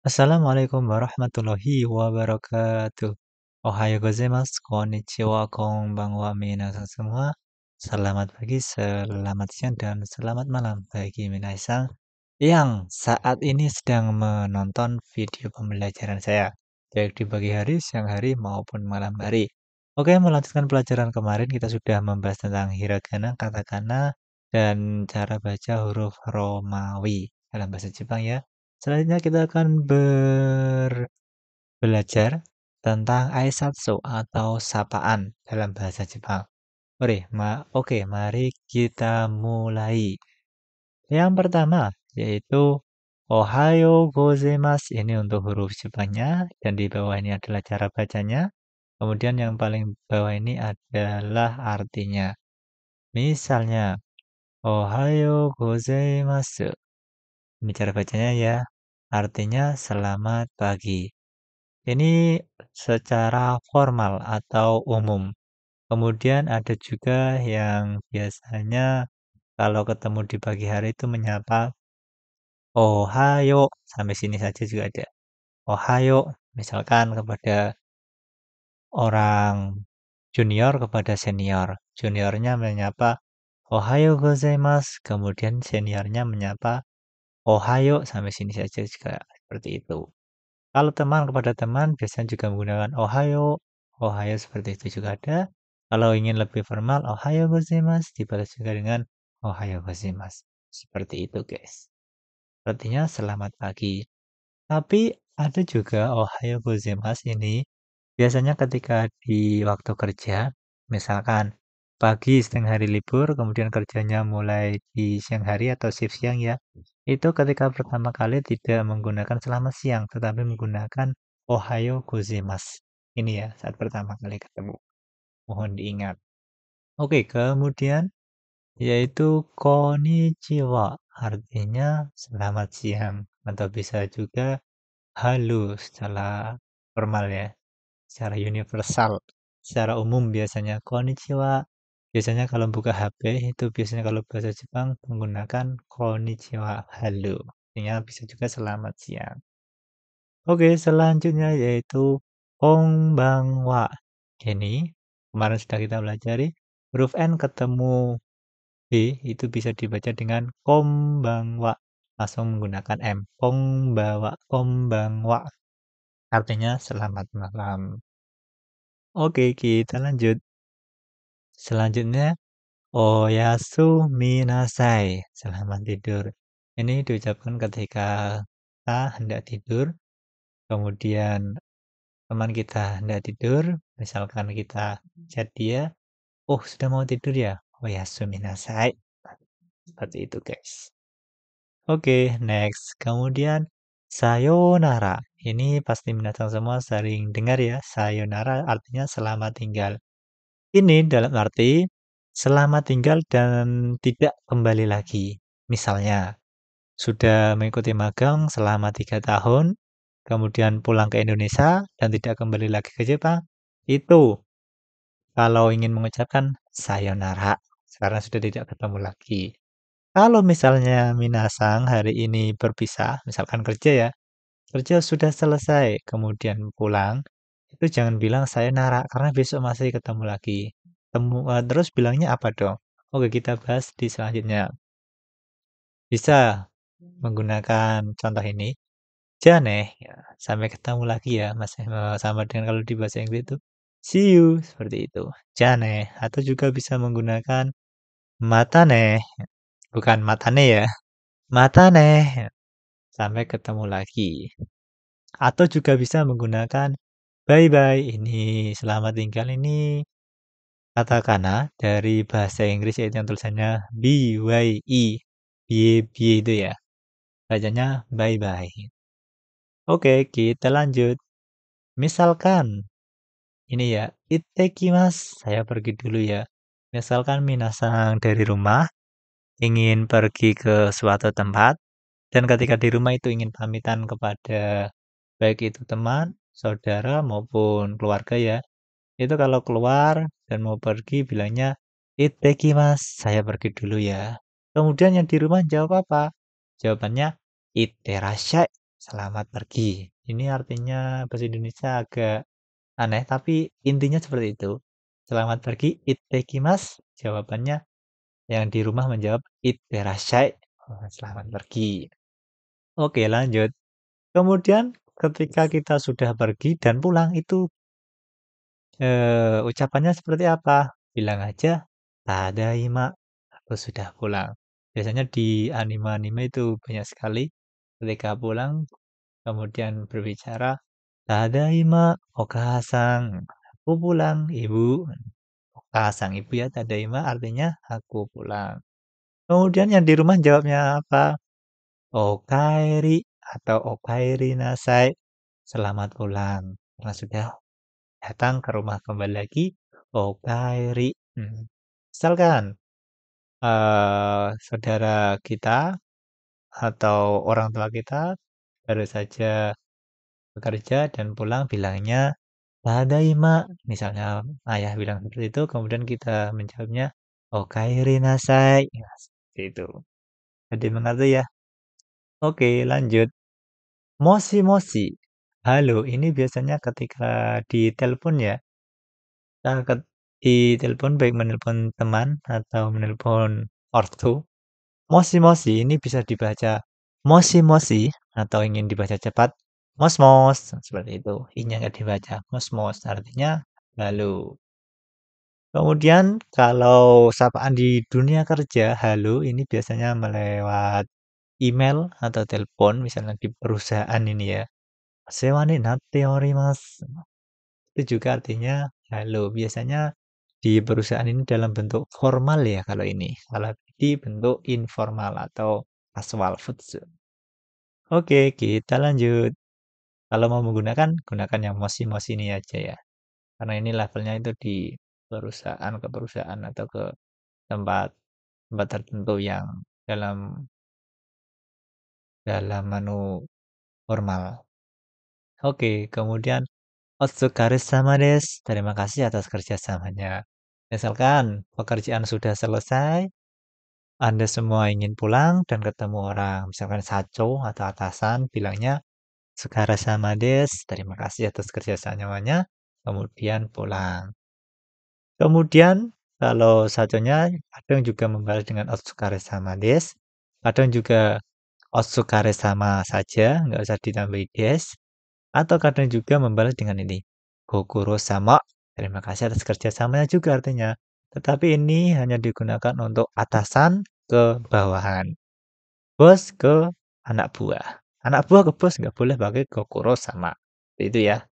Assalamualaikum warahmatullahi wabarakatuh. Ohayo gozaimasu, konnichiwa, konbanwa, minasan semua. Selamat pagi, selamat siang, dan selamat malam bagi minasan yang saat ini sedang menonton video pembelajaran saya, baik di pagi hari, siang hari, maupun malam hari. Oke, melanjutkan pelajaran kemarin kita sudah membahas tentang hiragana, katakana, dan cara baca huruf Romawi dalam bahasa Jepang ya. Selanjutnya kita akan belajar tentang aisatsu atau sapaan dalam bahasa Jepang. Oke, mari kita mulai. Yang pertama yaitu Ohayo gozaimasu. Ini untuk huruf Jepangnya dan di bawah ini adalah cara bacanya. Kemudian yang paling bawah ini adalah artinya. Misalnya, Ohayo gozaimasu. Ini cara bacanya ya. Artinya selamat pagi. Ini secara formal atau umum. Kemudian ada juga yang biasanya kalau ketemu di pagi hari itu menyapa Ohayo. Sampai sini saja juga ada. Ohayo. Misalkan kepada orang junior kepada senior. Juniornya menyapa Ohayo gozaimasu. Kemudian seniornya menyapa Ohayo. Sampai sini saja juga seperti itu. Kalau teman kepada teman biasanya juga menggunakan ohayo. Ohayo seperti itu juga ada. Kalau ingin lebih formal, ohayo gozaimasu dibalas juga dengan ohayo gozaimasu. Seperti itu, guys. Artinya selamat pagi. Tapi ada juga ohayo gozaimasu ini biasanya ketika di waktu kerja, misalkan pagi setengah hari libur, kemudian kerjanya mulai di siang hari atau shift siang ya. Itu ketika pertama kali tidak menggunakan selamat siang, tetapi menggunakan ohayo gozaimasu. Ini ya, saat pertama kali ketemu. Mohon diingat. Oke, kemudian yaitu konnichiwa, artinya selamat siang. Atau bisa juga halo secara formal ya, secara universal. Secara umum biasanya konnichiwa. Biasanya kalau buka HP itu biasanya kalau bahasa Jepang menggunakan konnichiwa, halo. Artinya bisa juga selamat siang. Oke, selanjutnya yaitu konbanwa. Ini kemarin sudah kita pelajari huruf N ketemu B itu bisa dibaca dengan konbanwa. Langsung menggunakan M. Konbanwa. Artinya selamat malam. Oke, kita lanjut. Selanjutnya Oyasumi nasai. Selamat tidur. Ini diucapkan ketika kita hendak tidur. Kemudian teman kita hendak tidur. Misalkan kita chat dia. Oh, sudah mau tidur ya? Oyasumi nasai. Seperti itu, guys. Oke, next. Kemudian sayonara. Ini pasti minasan semua sering dengar ya. Sayonara artinya selamat tinggal. Ini dalam arti selamat tinggal dan tidak kembali lagi. Misalnya, sudah mengikuti magang selama 3 tahun, kemudian pulang ke Indonesia dan tidak kembali lagi ke Jepang, itu kalau ingin mengucapkan sayonara, karena sudah tidak ketemu lagi. Kalau misalnya minasang hari ini berpisah, misalkan kerja ya, kerja sudah selesai, kemudian pulang, itu jangan bilang sayonara, karena besok masih ketemu lagi. Terus bilangnya apa dong? Oke, kita bahas di selanjutnya. Bisa menggunakan contoh ini. Janeh, ya, sampai ketemu lagi ya, masih sama dengan kalau di bahasa Inggris itu see you, seperti itu. Janeh, atau juga bisa menggunakan matane, bukan matane ya, matane, sampai ketemu lagi. Atau juga bisa menggunakan bye bye. Ini selamat tinggal ini katakana dari bahasa Inggris yaitu yang tulisannya BYE. BY itu ya. Bacanya bye bye. Oke, kita lanjut. Misalkan ini ya, ittekimasu. Saya pergi dulu ya. Misalkan minasang dari rumah ingin pergi ke suatu tempat dan ketika di rumah itu ingin pamitan kepada baik itu teman, saudara maupun keluarga ya. Itu kalau keluar dan mau pergi bilangnya ittekimasu. Saya pergi dulu ya. Kemudian yang di rumah jawab apa? Jawabannya itterashai. selamat pergi. Ini artinya bahasa Indonesia agak aneh, tapi intinya seperti itu. Selamat pergi, ittekimasu. Jawabannya yang di rumah menjawab itterasshai. Oh, selamat pergi. Oke, lanjut. Kemudian ketika kita sudah pergi dan pulang itu ucapannya seperti apa? Bilang aja, "Tadaima," aku sudah pulang. Biasanya di anime-anime itu banyak sekali ketika pulang kemudian berbicara, "Tadaima, Okasan." Aku pulang, Ibu. Okasan, Ibu ya, Tadaima artinya aku pulang. Kemudian yang di rumah jawabnya apa? Okaeri atau Okaeri nasai. Selamat pulang. Karena sudah datang ke rumah kembali lagi, Okaeri. Misalkan saudara kita atau orang tua kita baru saja bekerja dan pulang bilangnya tadaima. Misalnya ayah bilang seperti itu, kemudian kita menjawabnya Okaeri nasai. Ya, seperti itu. Jadi mengerti ya? Oke, lanjut. Moshi moshi. Halo, ini biasanya ketika di telepon ya. Kita di telepon baik menelpon teman atau menelpon ortu. Moshi moshi ini bisa dibaca moshi moshi atau ingin dibaca cepat mos mos seperti itu. I-nya nggak dibaca mos mos artinya halo. Kemudian kalau sapaan di dunia kerja, halo ini biasanya melewat email atau telepon misalnya di perusahaan ini ya. Sewa ni natte orimasu. Itu juga artinya halo. Biasanya di perusahaan ini dalam bentuk formal ya kalau ini. Kalau di bentuk informal atau casual futsu. Oke, kita lanjut. Kalau mau menggunakan, gunakan yang mosi-mosi ini aja ya. Karena ini levelnya itu di perusahaan ke perusahaan atau ke tempat tempat tertentu yang dalam dalam formal. Oke, kemudian Otsukaresama desu. Terima kasih atas kerjasamanya. Misalkan pekerjaan sudah selesai, Anda semua ingin pulang dan ketemu orang, misalkan saco atau atasan, bilangnya Otsukaresama desu. Terima kasih atas kerjasamanya. Kemudian pulang. Kemudian kalau saconya kadang juga membalas dengan Otsukaresama desu. Kadang juga Otsukaresama saja, nggak usah ditambahi desu. Atau kadang juga membalas dengan ini, Gokuro sama. Terima kasih atas kerjasamanya juga artinya. Tetapi ini hanya digunakan untuk atasan ke bawahan. Bos ke anak buah. Anak buah ke bos nggak boleh pakai Gokuro sama. Itu ya.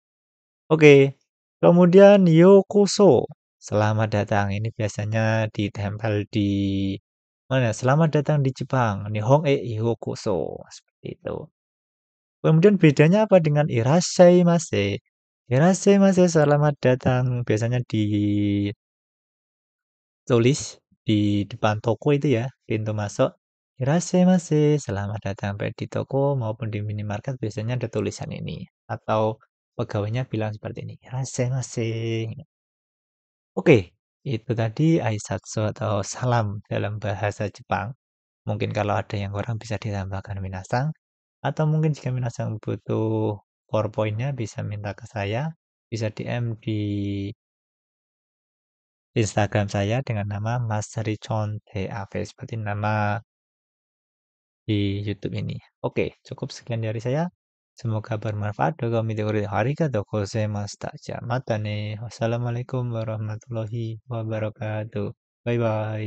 Oke. Kemudian Yokoso. Selamat datang. Ini biasanya ditempel di mana? Selamat datang di Jepang. Nihon Yokoso. Seperti itu. Kemudian bedanya apa dengan irasshaimase? Irasshaimase selamat datang biasanya ditulis di depan toko itu ya, pintu masuk. Irasshaimase selamat datang baik di toko maupun di minimarket biasanya ada tulisan ini. Atau pegawainya bilang seperti ini, irasshaimase. Oke, itu tadi aisatsu atau salam dalam bahasa Jepang. Mungkin kalau ada yang kurang bisa ditambahkan minasang. Atau mungkin jika minasang butuh PowerPoint-nya bisa minta ke saya. Bisa DM di Instagram saya dengan nama Mas Ricon TAV seperti nama di YouTube ini. Oke, cukup sekian dari saya. Semoga bermanfaat. Arigatou gozaimashita. Mata nih. Wassalamualaikum warahmatullahi wabarakatuh. Bye bye.